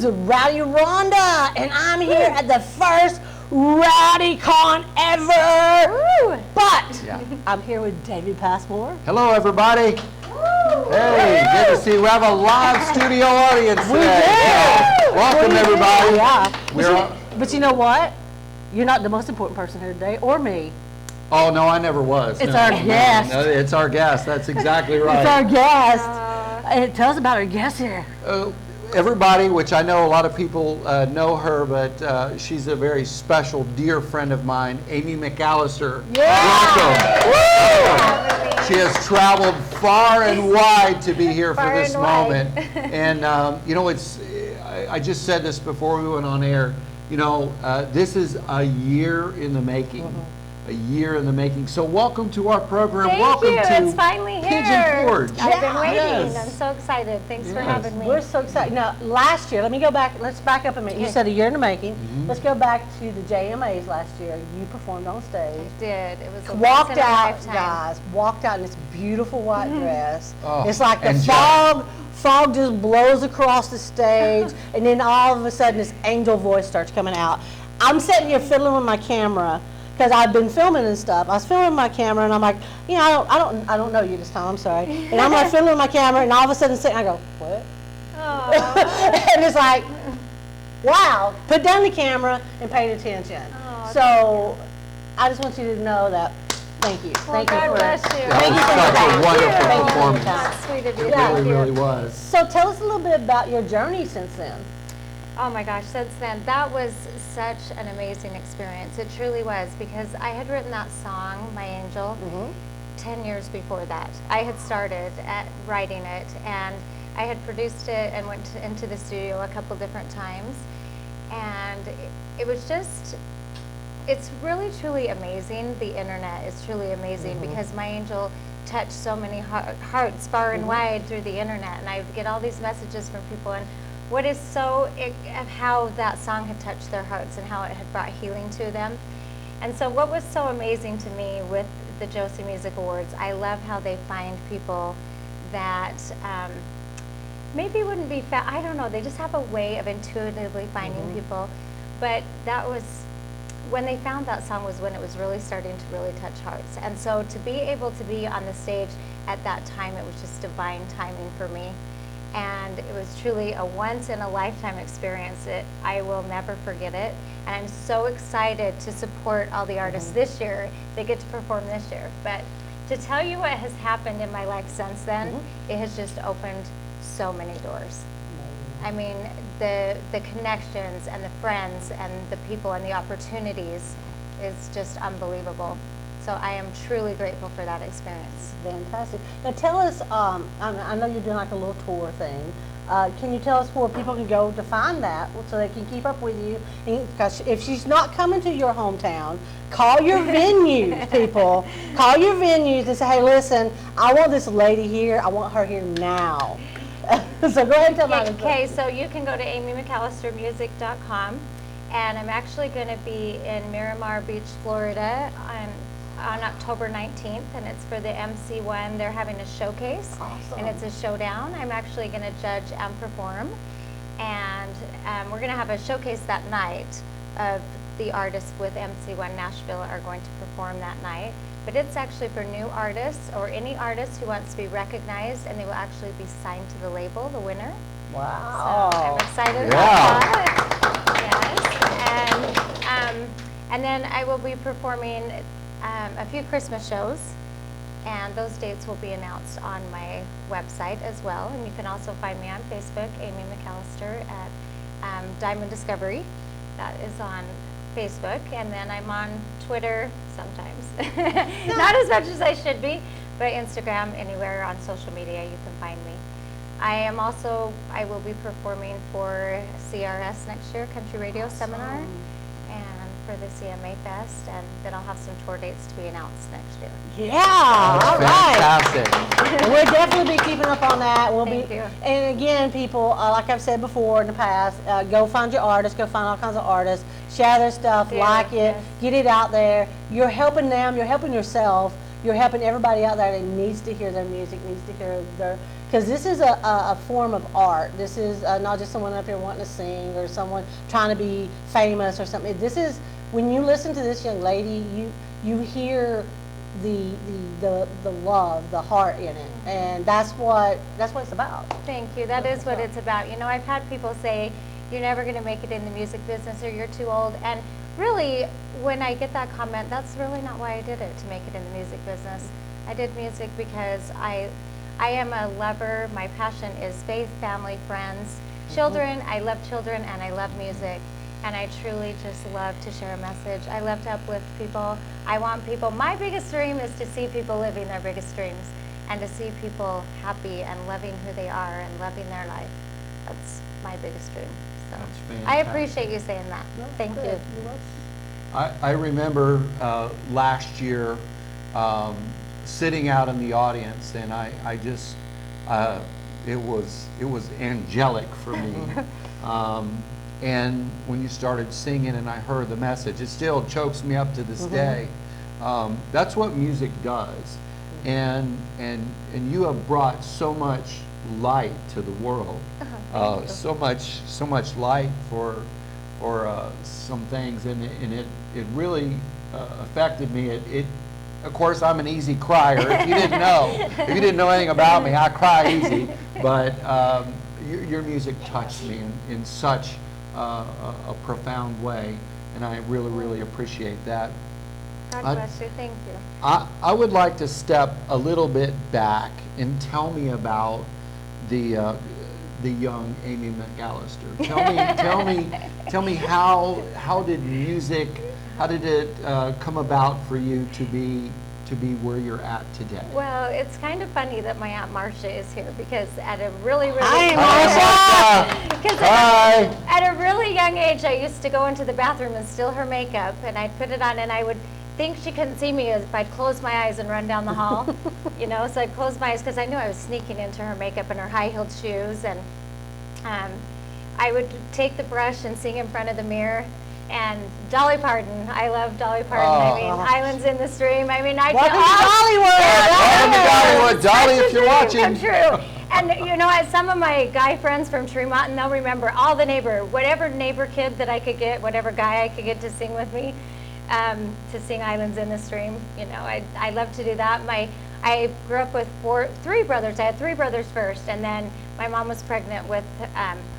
is Rowdy Rhonda, and I'm here at the first Rowdy Con ever. Woo. But I'm here with David Passmore. Hello, everybody. Hey, good to see you. We have a live studio audience today. So welcome, everybody. Yeah. But you know what? You're not the most important person here today, or me. Oh, no, I never was. It's our guest. No, it's our guest. That's exactly right. It's our guest. And tell us about our guest here. Everybody, which I know a lot of people know her, but she's a very special, dear friend of mine, Amy McAllister. Yeah. Welcome. She has traveled far and wide to be here for this moment. And, you know, I just said this before we went on air. You know, this is a year in the making. A year in the making. So welcome to our program. Welcome to it's finally here. Pigeon Forge. I've been waiting. I'm so excited. Thanks for having me. We're so excited. Now, last year, let me go back. Let's back up a minute. You said a year in the making. Let's go back to the JMAs last year. You performed on stage. I did. It was a walked out, lifetime. guys. Walked out in this beautiful white dress. Oh, it's like the fog just blows across the stage, and then all of a sudden, this angel voice starts coming out. I'm sitting here fiddling with my camera, because I've been filming and stuff. I was filming with my camera, and I'm like, you know, I don't know you this time. I'm sorry. And I'm like fiddling with my camera, and all of a sudden, I go, what? And it's like, wow. Put down the camera and paid attention. So I just want you to know that. Thank you. Well, God bless you. That was such a wonderful performance. That's sweet of you. It really was. So tell us a little bit about your journey since then. Oh my gosh, since then, that was such an amazing experience. It truly was, because I had written that song, My Angel, 10 years before that. I had started at writing it, and I had produced it and went into the studio a couple different times. And it was just, it's really, truly amazing. The internet is truly amazing, because My Angel touched so many hearts far and wide through the internet. And I would get all these messages from people, and what is of how that song had touched their hearts and how it had brought healing to them. And so what was so amazing to me with the Josie Music Awards, I love how they find people that maybe wouldn't be, I don't know, they just have a way of intuitively finding people. But that was, when they found that song was when it was really starting to really touch hearts. And so to be able to be on the stage at that time, it was just divine timing for me. And it was truly a once-in-a-lifetime experience. I will never forget it. And I'm so excited to support all the artists this year that get to perform this year. But to tell you what has happened in my life since then, it has just opened so many doors. I mean, the connections and the friends and the people and the opportunities is just unbelievable. So I am truly grateful for that experience. Fantastic. Now tell us, I know you're doing like a little tour thing. Can you tell us where people can go to find that so they can keep up with you? Because if she's not coming to your hometown, call your venues, people. Call your venues and say, hey, listen, I want this lady here. I want her here now. So go ahead and tell me. Okay, so you can go to amymcallistermusic.com. And I'm actually going to be in Miramar Beach, Florida on October 19th, and it's for the MC1. They're having a showcase, and it's a showdown. I'm actually going to judge and perform, and we're going to have a showcase that night of the artists with MC1 Nashville are going to perform that night. But it's actually for new artists or any artist who wants to be recognized, and they will actually be signed to the label, the winner. Wow. So I'm excited about that. Yes. And then I will be performing a few Christmas shows, and those dates will be announced on my website as well. And you can also find me on Facebook, Amy McAllister, at Diamond Discovery. That is on Facebook, and then I'm on Twitter sometimes. Not as much as I should be, but Instagram, anywhere on social media you can find me. I will be performing for CRS next year, Country Radio Seminar, and for the CMA Fest, and then I'll have some tour dates to be announced next year. Yeah, all right. Fantastic. We'll definitely be keeping up on that. Thank you. And again, people, like I've said before in the past, go find your artists, go find all kinds of artists, share their stuff, like it, get it out there. You're helping them, you're helping yourself, you're helping everybody out there that needs to hear their music, needs to hear their, because this is a form of art. This is not just someone up here wanting to sing or someone trying to be famous or something. This is, when you listen to this young lady, you hear the love, the heart in it, and that's what it's about. Thank you. That is what it's about. You know, I've had people say, you're never going to make it in the music business, or you're too old. And really, when I get that comment, that's really not why I did it, to make it in the music business. I did music because I am a lover. My passion is faith, family, friends, children. I love children, and I love music. And I truly just love to share a message. I love to uplift people. I want people, my biggest dream is to see people living their biggest dreams, and to see people happy and loving who they are and loving their life. That's my biggest dream. So That's fantastic. I appreciate you saying that. Thank you. I remember last year sitting out in the audience, and I just, it was angelic for me. And when you started singing and I heard the message, it still chokes me up to this day. That's what music does. And you have brought so much light to the world. So much light for some things, and it really affected me. Of course, I'm an easy crier. If you didn't know anything about me, I cry easy. But your music touched me in such a profound way, and I really appreciate that. God bless you. Thank you. I would like to step a little bit back and tell me about the young Amy McAllister. Tell me how did it come about for you to be where you're at today? Well, it's kind of funny that my Aunt Marcia is here, because at a really Hi, Hi. At a really young age, I used to go into the bathroom and steal her makeup, and I'd put it on, and I would think she couldn't see me if I'd close my eyes and run down the hall. You know, so I'd close my eyes because I knew I was sneaking into her makeup and her high-heeled shoes, and I would take the brush and sing in front of the mirror. And Dolly Parton, I love Dolly Parton. I mean, Islands in the Stream. I mean, Welcome to Dollywood. Welcome to Dollywood, Dolly, if you're watching. Come true. And you know, as some of my guy friends from Tremont, and they'll remember all the whatever neighbor kid that I could get, whatever guy I could get to sing with me, to sing Islands in the Stream. You know, I love to do that. I grew up with three brothers. I had three brothers first, and then my mom was pregnant with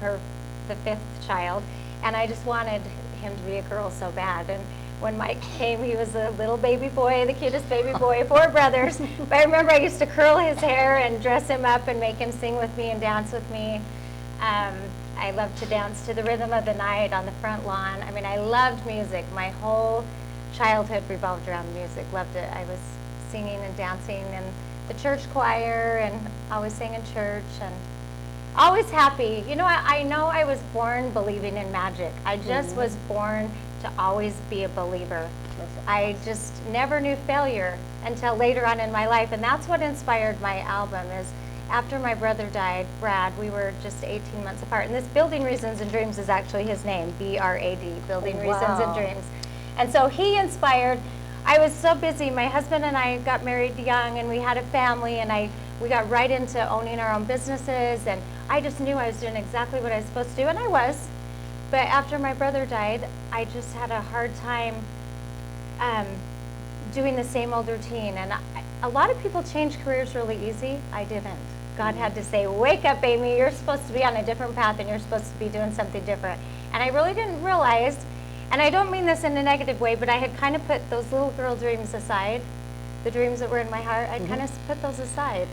the fifth child, and I just wanted him to be a girl so bad. And when Mike came, he was a little baby boy, the cutest baby boy, 4 brothers. But I remember I used to curl his hair and dress him up and make him sing with me and dance with me. I loved to dance to the rhythm of the night on the front lawn. I mean, I loved music. My whole childhood revolved around music. Loved it. I was singing and dancing in the church choir, and always sang in church, and always happy. You know, I know I was born believing in magic. I just was born to always be a believer. I just never knew failure until later on in my life, and that's what inspired my album. Is after my brother died, Brad, we were just 18 months apart, and this Building Reasons and Dreams is actually his name, B-R-A-D, Building Reasons and Dreams. And so he inspired. I was so busy. My husband and I got married young, and we had a family, and we got right into owning our own businesses, and I just knew I was doing exactly what I was supposed to do, and I was. But after my brother died, I just had a hard time doing the same old routine. And a lot of people change careers really easy. I didn't. God had to say, wake up, Amy, you're supposed to be on a different path, and you're supposed to be doing something different. And I really didn't realize, and I don't mean this in a negative way, but I had kind of put those little girl dreams aside, the dreams that were in my heart. I'd kind of put those aside.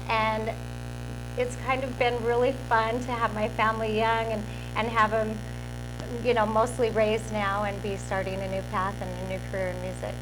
And it's kind of been really fun to have my family young and have them, you know, mostly raised now, and be starting a new path and a new career in music.